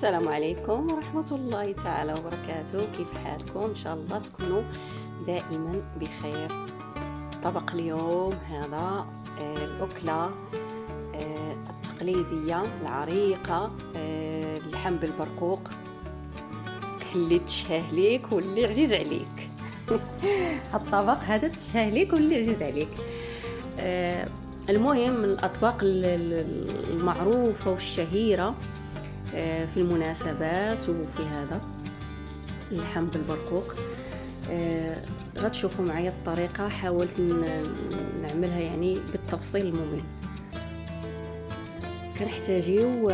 السلام عليكم ورحمة الله تعالى وبركاته. كيف حالكم؟ إن شاء الله تكونوا دائما بخير. طبق اليوم هذا الأكلة التقليدية العريقة، اللحم بالبرقوق اللي تشهى ليك واللي عزيز عليك. الطبق هذا تشهى ليك واللي عزيز عليك. المهم من الأطباق المعروفة والشهيرة في المناسبات وفي هذا اللحم بالبرقوق. غتشوفوا معايا الطريقة، حاولت نعملها يعني بالتفصيل الممل. كنحتاجيو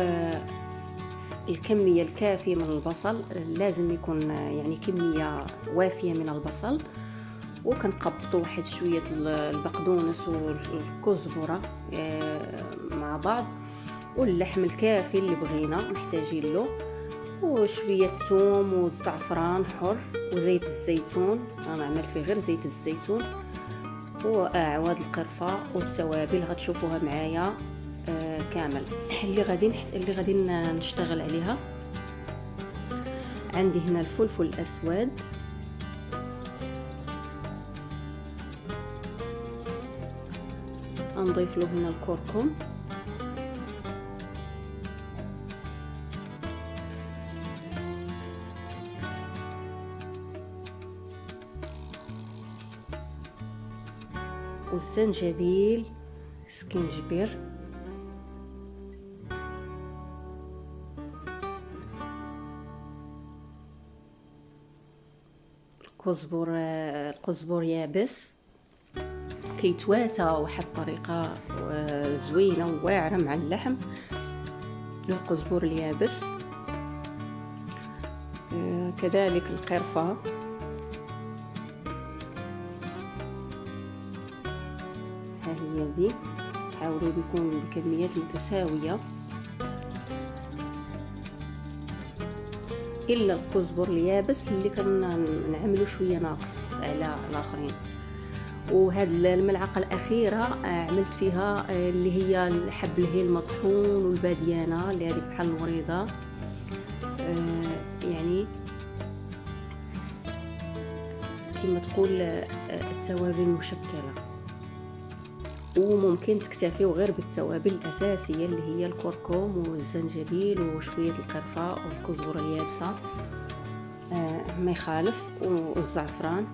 الكمية الكافية من البصل، لازم يكون يعني كمية وافية من البصل، وكنقبطوا واحد شوية البقدونس والكزبرة مع بعض، واللحم الكافي اللي بغينا محتاجين له، وشوية ثوم والزعفران حر وزيت الزيتون. انا عمل فيه غير زيت الزيتون، واعواد القرفة والتوابل غتشوفوها معايا كامل. اللي غادي نشتغل عليها، عندي هنا الفلفل الاسود، نضيف له هنا الكركم، والزنجبيل سكينجبير، القزبر يابس كيتواتى واحد الطريقه زوينه وواعره مع اللحم. القزبر اليابس كذلك القرفه، ها هي دي، حاولوا يكون بكميات متساويه الا القزبر اليابس اللي كنعملوا شويه ناقص على الاخرين. وهاد الملعقه الاخيره عملت فيها اللي هي الحب الهيل المطحون والباديانه اللي هذه بحال الوريضه، يعني كما تقول التوابل المشكله. وممكن تكتفيو غير بالتوابل الاساسيه اللي هي الكركم والزنجبيل وشويه القرفه والكزبره اليابسه، ما يخالف، والزعفران.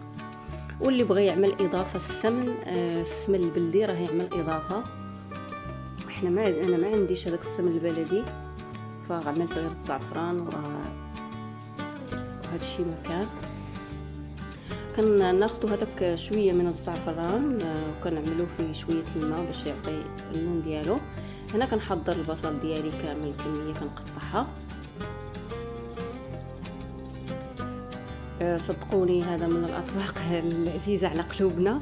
واللي بغى يعمل اضافه السمن البلدي راه يعمل اضافه. انا ما عنديش هذاك السمن البلدي، فعملت غير الزعفران وهذا الشيء مكان. كناخذوا هذاك شويه من الزعفران وكنعملوه فيه شويه الماء باش يعطي اللون ديالو. هنا كنحضر البصل ديالي كامل، كميه كنقطعها. صدقوني هذا من الاطباق العزيزه على قلوبنا،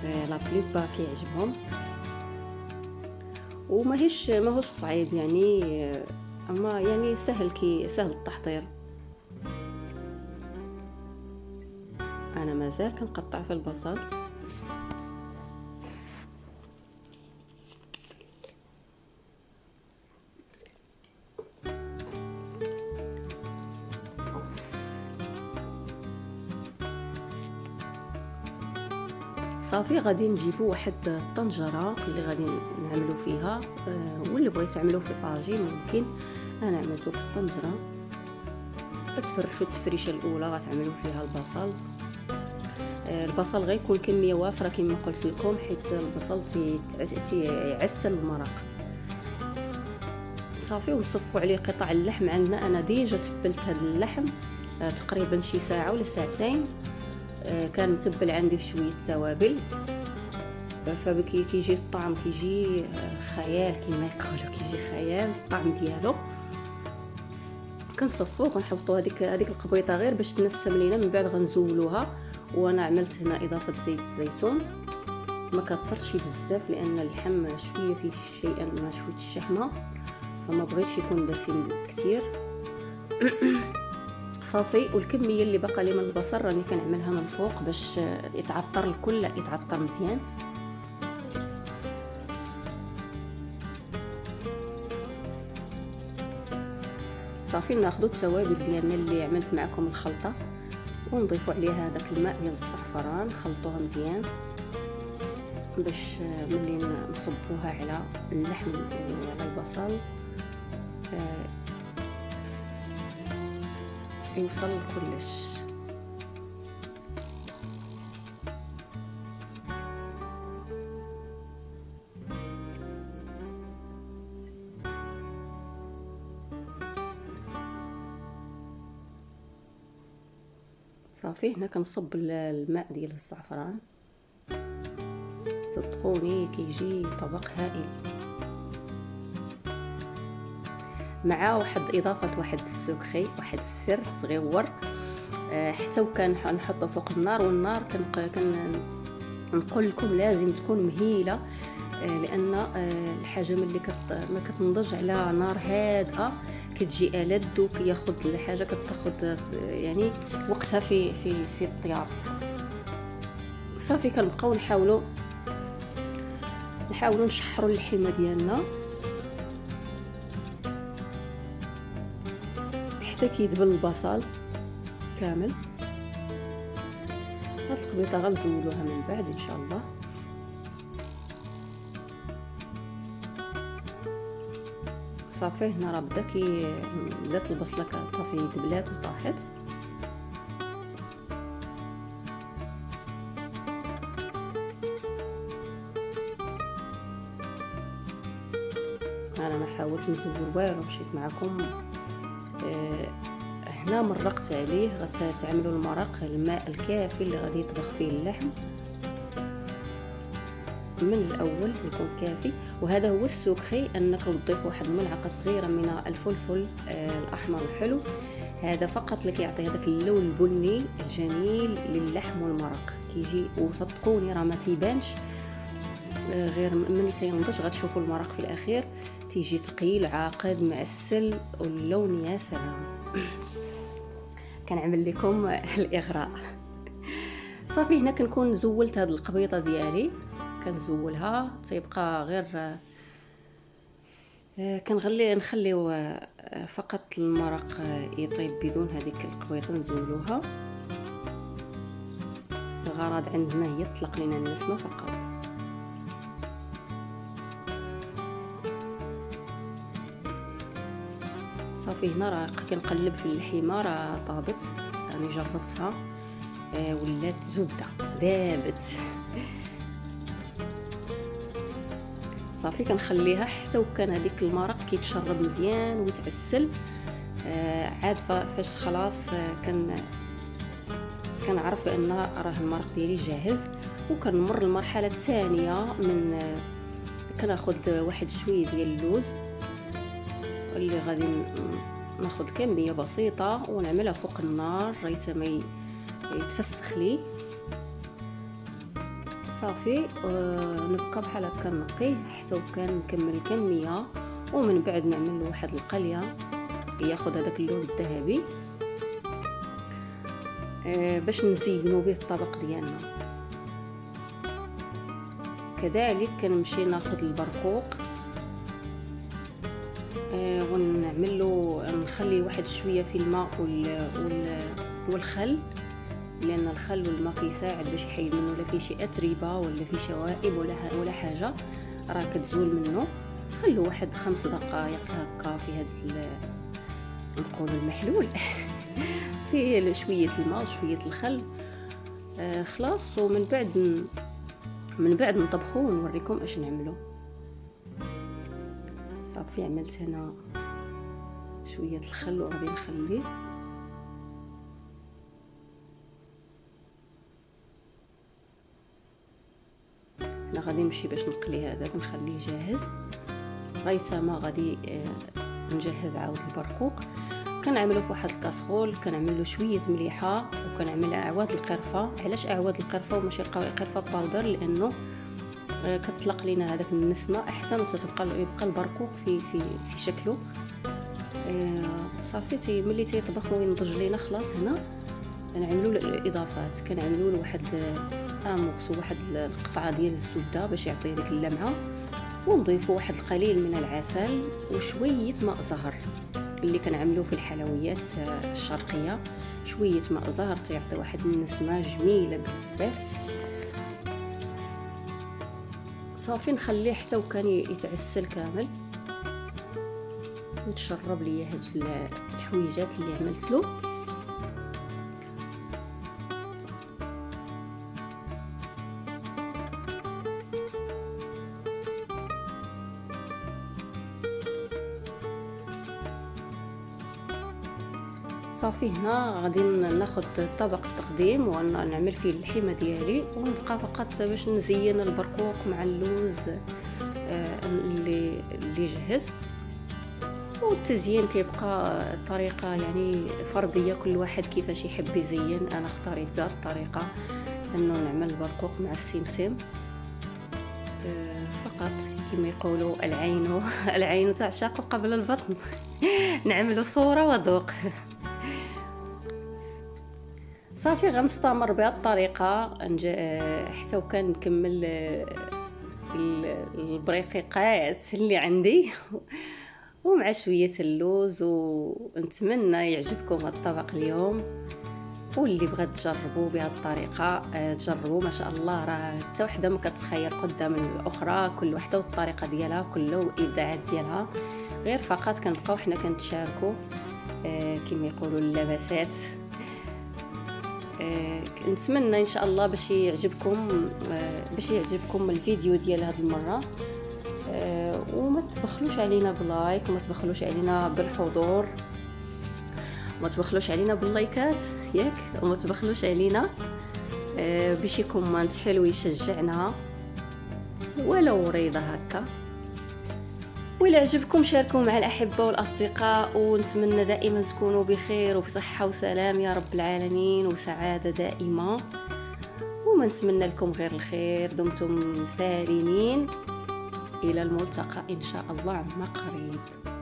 لا بليبا كيعجبهم، وماهوش صعيب يعني، اما يعني سهل التحضير. انا مازال كنقطع في البصل. صافي غادي نجيبوا واحد الطنجره اللي غادي نعملوا فيها، واللي بغيت تعملوا في طاجين ممكن. انا عملته في الطنجره. تفرشوا التفريشه الاولى غتعملوا فيها البصل غيكون كميه وافره كما قلت لكم، حيت البصل تيعسل المرق. صافي ونصفوا عليه قطع اللحم. عندنا انا ديجا تبلت هذا اللحم تقريبا شي ساعه ولا ساعتين، كان متبل عندي في شويه توابل، كيجي الطعم كيجي خيال كما يقولوا، كيجي خيال الطعم ديالو. كنصفوه كنحطوا هذيك القبيطه غير باش تنسم لينا، من بعد غنزولوها. وانا عملت هنا اضافه زيت الزيتون، ما كثرتش بزاف لان اللحم شويه فيه شيئا ما شويه الشحمه، فما بغيتش يكون دسم كتير. صافي. والكميه اللي باقا لي من البصل راني كنعملها من فوق باش يتعطر الكل، يتعطر مزيان. صافي ناخذ التوابل ديالنا اللي عملت معكم الخلطه ونضيفوا عليها هذاك الماء ديال الزعفران، نخلطوها مزيان باش ملي نصبوها على اللحم وعلى البصل يوصل كلش. صافي هنا كنصب الماء ديال الزعفران، صدقوني كيجي طبق هائل مع واحد السكري، واحد السر صغيور حتى وكان نحطه فوق النار، والنار نقول لكم لازم تكون مهيله، لان الحاجه ملي ما كتنضج على نار هادئه كتجي ألذ وكياخد الحاجه كتاخد يعني وقتها في الطياب. صافي كنبقاو نحاولوا نشحروا اللحمه ديالنا حتى كيدبل البصل كامل. هاد القبيطه غنزولوها من بعد ان شاء الله. صافي هنا راه بدات البصله صافي دبلات وطاحت. انا ما حاولت نزول والو، مشيت معكم. هنا مرقت عليه، غتعملوا المرق الماء الكافي اللي غادي يطبخ فيه اللحم من الاول يكون كافي. وهذا هو السكري، انكم تضيفوا واحد الملعقه صغيره من الفلفل الاحمر الحلو، هذا فقط اللي كيعطي هذاك اللون البني الجميل للحم والمرق كيجي. وصدقوني راه ما تيبانش، غير ملي تينضج غتشوفوا المرق في الاخير تيجي ثقيل عاقد معسل واللون يا سلام. كنعمل لكم الاغراء. صافي هنا كنكون زولت هاد القبيطه ديالي، كنزولها تيبقى غير نخليو فقط المرق يطيب بدون هذيك القبيطه نزولوها. الغرض عندنا هي تطلق لنا النسمه فقط. صافي هنا راه كنقلب في اللحيمه، راه طابت، راني جربتها ولات زبده دابت. صافي كنخليها حتى وكان هذيك المرق كيتشرب مزيان ويتعسل. عاد فاش خلاص كنعرف بان راه المرق ديالي جاهز، وكنمر المرحله الثانيه من كناخذ واحد شويه ديال اللوز اللي غادي ناخذ كميه بسيطه ونعملها فوق النار ريت ما يتفسخ لي. صافي نبقى بحال هكا نقيه حتى وكان نكمل الكميه، ومن بعد نعمل له واحد القليه ياخذ هذاك اللون الذهبي باش نزينوا به الطبق ديالنا. كذلك كنمشي ناخذ البرقوق ونعمل له نخلي واحد شويه في الماء والخل، لان الخل والماء كيساعد باش يحيد منه لا فيه شي اتربه ولا فيه شوائب ولا حاجه راه كتزول منه. خلو واحد 5 دقائق هكا في هذا نقول المحلول فيه شويه الماء وشويه الخل خلاص. ومن بعد نطبخوه ونوريكم اش نعملو. صافي عملت هنا شويه الخل وغادي نخليه غادي نمشي باش نقلي هذا نخليه جاهز. غايتما غادي نجهز عاود البرقوق. كنعملو في واحد الكاسرول، كنعملو شويه مليحه وكنعمل اعواد القرفه. علاش اعواد القرفه وماشي قرفه باودر؟ لانه كتطلق لنا هذاك النسمه احسن وتتبقى يبقى البرقوق في شكله. صافي ملي تيطبخ وينضج لينا خلاص هنا نعملوا الاضافات. كنعملوا له واحد اموكس وواحد القطعه ديال الزبده باش يعطي ديك اللمعه، ونضيفوا واحد القليل من العسل وشويه ماء زهر. اللي كنعملوه في الحلويات الشرقيه. شويه ماء زهر تيعطي واحد النسمه جميله بزاف. صافي نخليه حتى وكان يتعسل كامل ويتشرب ليا هاد الحويجات اللي عملت له. صافي هنا غادي ناخذ طبق التقديم ونعمل فيه اللحمه ديالي، ونبقى فقط باش نزين البرقوق مع اللوز اللي جهزت. والتزيين كيبقى طريقه يعني فرديه، كل واحد كيفاش يحب يزين. انا اختاريت بهذه الطريقه انه نعمل البرقوق مع السمسم فقط. كما يقولوا العين تعشق قبل البطن. نعملوا صوره وذوق. صافي غنستمر بهذه الطريقه حتى وكان نكمل البريقيقات اللي عندي ومع شويه اللوز. ونتمنى يعجبكم هذا الطبق اليوم، واللي بغات تجربوا بهذه الطريقه تجربوا. ما شاء الله راه حتى وحده ما كتخير قدام الاخرى، كل وحده والطريقه ديالها، كل والابداعات ديالها. غير فقط كنبقاو حنا كنتشاركوا كما يقولوا اللمسات. نتمنى ان شاء الله باش يعجبكم الفيديو ديال هذه المره. وما تبخلوش علينا بلايك، وما تبخلوش علينا بالحضور، وما تبخلوش علينا باللايكات ياك، وما تبخلوش علينا بشي كومنت حلو يشجعنا ولو ريضه هكا. وإلا عجبكم شاركوا مع الأحبة والأصدقاء، ونتمنى دائما تكونوا بخير وبصحة وسلام يا رب العالمين، وسعادة دائمة. وما نتمنى لكم غير الخير، دمتم سالمين. إلى الملتقى إن شاء الله عما قريب.